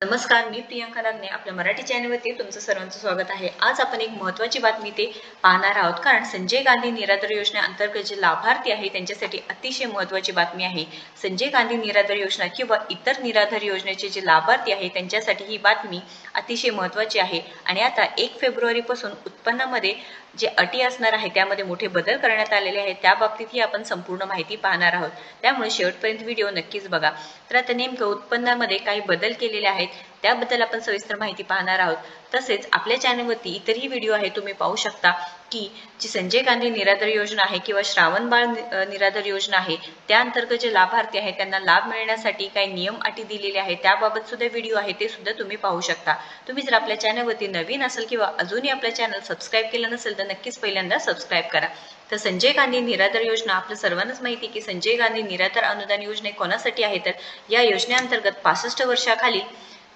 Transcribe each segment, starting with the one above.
नमस्कार, मी प्रियंका नागने आपल्या मराठी चॅनलवरती तुमचं सर्वांचं स्वागत आहे। आज आपण एक महत्त्वाची बातमी ते पाहणार आहोत, कारण संजय गांधी निराधार योजनेअंतर्गत जे लाभार्थी आहे त्यांच्यासाठी अतिशय महत्त्वाची बातमी आहे। संजय गांधी निराधार योजना किंवा इतर निराधार योजनेचे जे लाभार्थी आहे त्यांच्यासाठी ही बातमी अतिशय महत्त्वाची आहे। आणि आता 1 फेब्रुवारीपासून उत्पन्नामध्ये जे अटी असणार आहे त्यामध्ये मोठे बदल करण्यात आलेले आहेत। त्या बाबतीत ही आपण संपूर्ण माहिती पाहणार आहोत, त्यामुळे शेवटपर्यंत व्हिडिओ नक्कीच बघा। तर आता नेमकं उत्पन्नामध्ये काही बदल केलेले आहेत त्याबद्दल आपण सविस्तर माहिती पाहणार आहोत। तसेच आपल्या चॅनलवरती इतरही व्हिडिओ आहे, तुम्ही पाहू शकता की जी संजय गांधी निराधार योजना आहे किंवा श्रावणबाळ निराधार योजना आहे त्या अंतर्गत जे लाभार्थी आहेत त्यांना लाभ मिळण्यासाठी काही नियम अटी दिलेले आहेत त्याबाबत सुद्धा व्हिडिओ आहे, ते सुद्धा तुम्ही पाहू शकता। तुम्ही जर आपल्या चॅनलवरती नवीन असेल किंवा अजूनही आपल्या चॅनल सबस्क्राइब केलं नसेल तर नक्कीच पहिल्यांदा सबस्क्राइब करा। तर संजय गांधी निराधार योजना आपल्या सर्वांनाच माहिती की संजय गांधी निराधार अनुदान योजना कोणासाठी आहे, तर या योजनेअंतर्गत 65 वर्षाखाली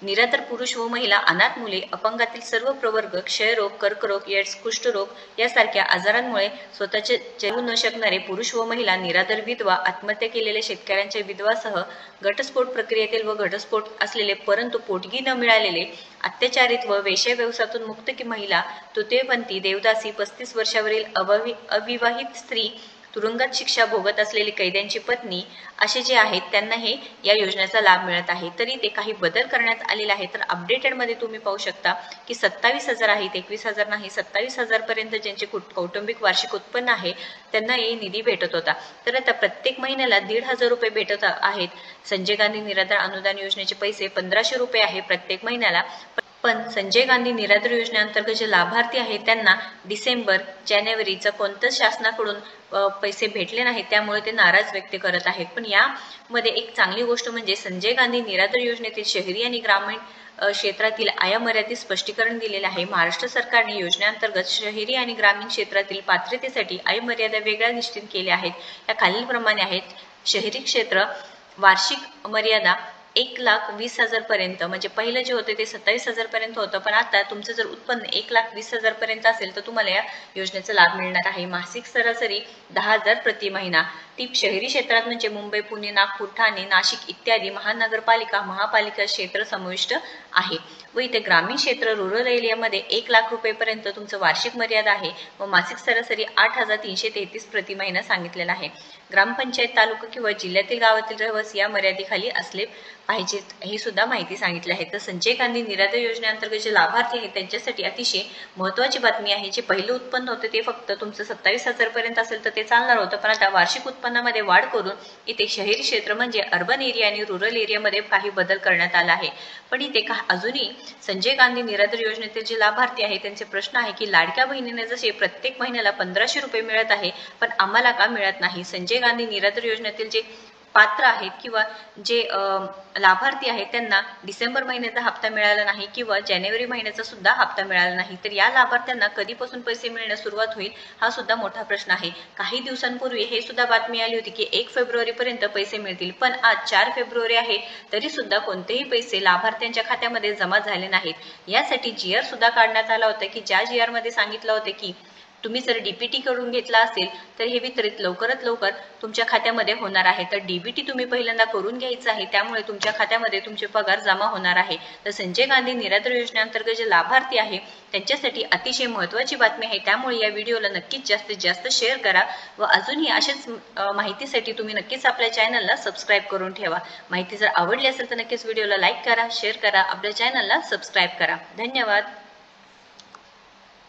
निराधार पुरुष व महिला, अनाथ मुले, अपंगातील सर्व प्रवर्ग, क्षयरोग, कर्करोग, एड्स, कुष्ठरोग यासारख्या आजारांमुळे स्वतःचे जगू न शकणारे पुरुष व महिला, निराधार विधवा, आत्महत्या केलेल्या शेतकऱ्यांच्या विधवासह घटस्फोट प्रक्रियेतील व घटस्फोट असलेले परंतु पोटगी न मिळालेले, अत्याचारित व वेश्या व्यवसायातून मुक्त की महिला, तृतीयपंथी, देवदासी, 35 वर्षावरील अविवाहित स्त्री, तुरुंगात शिक्षा भोगत असलेली कैद्यांची पत्नी असे जे आहेत त्यांना हे या योजनेचा लाभ मिळत आहे। तरी ते काही बदल करण्यात आलेले आहे। तर अपडेटेड मध्ये तुम्ही पाहू शकता की 27,000 आहेत, 21,000 नाही, 27,000 पर्यंत ज्यांचे कौटुंबिक वार्षिक उत्पन्न आहे त्यांना हे निधी भेटत होता। तर आता प्रत्येक महिन्याला 1,500 रुपये भेटत आहेत। संजय गांधी निराधार अनुदान योजनेचे पैसे 1,500 रुपये आहे प्रत्येक महिन्याला। पण संजय गांधी निराधार योजनेअंतर्गत जे लाभार्थी आहेत त्यांना डिसेंबर जानेवारीचं कोणतंच शासनाकडून पैसे भेटले नाहीत, त्यामुळे ते नाराज व्यक्त करत आहेत। पण यामध्ये एक चांगली गोष्ट म्हणजे संजय गांधी निराधार योजनेतील शहरी आणि ग्रामीण क्षेत्रातील आयामर्यादित स्पष्टीकरण दिलेले आहे। महाराष्ट्र सरकारने योजनेअंतर्गत शहरी आणि ग्रामीण क्षेत्रातील पात्रतेसाठी आयमर्यादा वेगळ्या निश्चित केल्या आहेत। या खालीलप्रमाणे आहेत। शहरी क्षेत्र वार्षिक मर्यादा 1,20,000 पर्यंत, म्हणजे पहिलं जे होते ते 27,000 पर्यंत होतं, पण आता तुमचं जर उत्पन्न 1,20,000 पर्यंत असेल तर तुम्हाला या योजनेचा लाभ मिळणार आहे। मासिक सरासरी 10,000 प्रति महिना। टीप शहरी क्षेत्रात म्हणजे मुंबई, पुणे, नागपूर, ठाणे, नाशिक इत्यादी महानगरपालिका, महापालिका क्षेत्र समाविष्ट आहे। व इथे ग्रामीण क्षेत्र रुरल एरियामध्ये 1,00,000 रुपयेपर्यंत तुमचं वार्षिक मर्यादा आहे व मासिक सरासरी 8,333 प्रति महिना सांगितलेला आहे। ग्रामपंचायत, तालुका किंवा जिल्ह्यातील गावातील रहिवासी या मर्यादेखाली असले पाहिजेत, हे सुद्धा माहिती सांगितली आहे। तर संजय गांधी निराधार योजनेअंतर्गत जे लाभार्थी आहेत त्यांच्यासाठी अतिशय महत्त्वाची बातमी आहे। जे पहिलं उत्पन्न होतं ते फक्त तुमचं 27,000 पर्यंत असेल तर ते चालणार होतं, पण आता वार्षिक उत्पन्नामध्ये वाढ करून इथे शहरी क्षेत्र म्हणजे अर्बन एरिया आणि रुरल एरियामध्ये काही बदल करण्यात आला आहे। पण इथे अजूनही संजय गांधी निराधार योजनेतील जे लाभार्थी आहे त्यांचे प्रश्न आहे की लाडक्या बहिणीने जसे प्रत्येक महिन्याला 1,500 रुपये मिळत आहे, पण आम्हाला का मिळत नाही। संजय गांधी निराधार योजनेतील जे पात्र आहेत किंवा जे लाभार्थी आहेत त्यांना डिसेंबर महिन्याचा हप्ता मिळाला नाही किंवा जानेवारी महिन्याचा सुद्धा हप्ता मिळाला नाही, तर या लाभार्थ्यांना कधीपासून पैसे मिळण्यास सुरुवात होईल हा सुद्धा मोठा प्रश्न आहे। काही दिवसांपूर्वी हे सुद्धा बातमी आली होती की 1 फेब्रुवारी पर्यंत पैसे मिळतील, पण आज 4 फेब्रुवारी आहे तरी सुद्धा कोणतेही पैसे लाभार्थ्यांच्या खात्यामध्ये जमा झाले नाहीत। यासाठी GR सुद्धा काढण्यात आला होता की ज्या GR मध्ये सांगितलं होतं की तुम्ही जर DBT करून घेतला असेल तर हे वितरित लवकरात लवकर तुमच्या खात्यामध्ये होणार आहे। तर DBT तुम्ही पहिल्यांदा करून घ्यायचं आहे, त्यामुळे तुमच्या खात्यामध्ये तुमचे पगार जमा होणार आहे। तर संजय गांधी निराधार योजनेअंतर्गत जे लाभार्थी आहे त्यांच्यासाठी अतिशय महत्त्वाची बातमी आहे, त्यामुळे या व्हिडिओला नक्कीच जास्तीत जास्त शेअर करा व अजूनही अशाच माहितीसाठी तुम्ही नक्कीच आपल्या चॅनलला सबस्क्राइब करून ठेवा। माहिती जर आवडली असेल तर नक्कीच व्हिडिओला लाईक करा, शेअर करा, आपल्या चॅनलला सबस्क्राइब करा। धन्यवाद।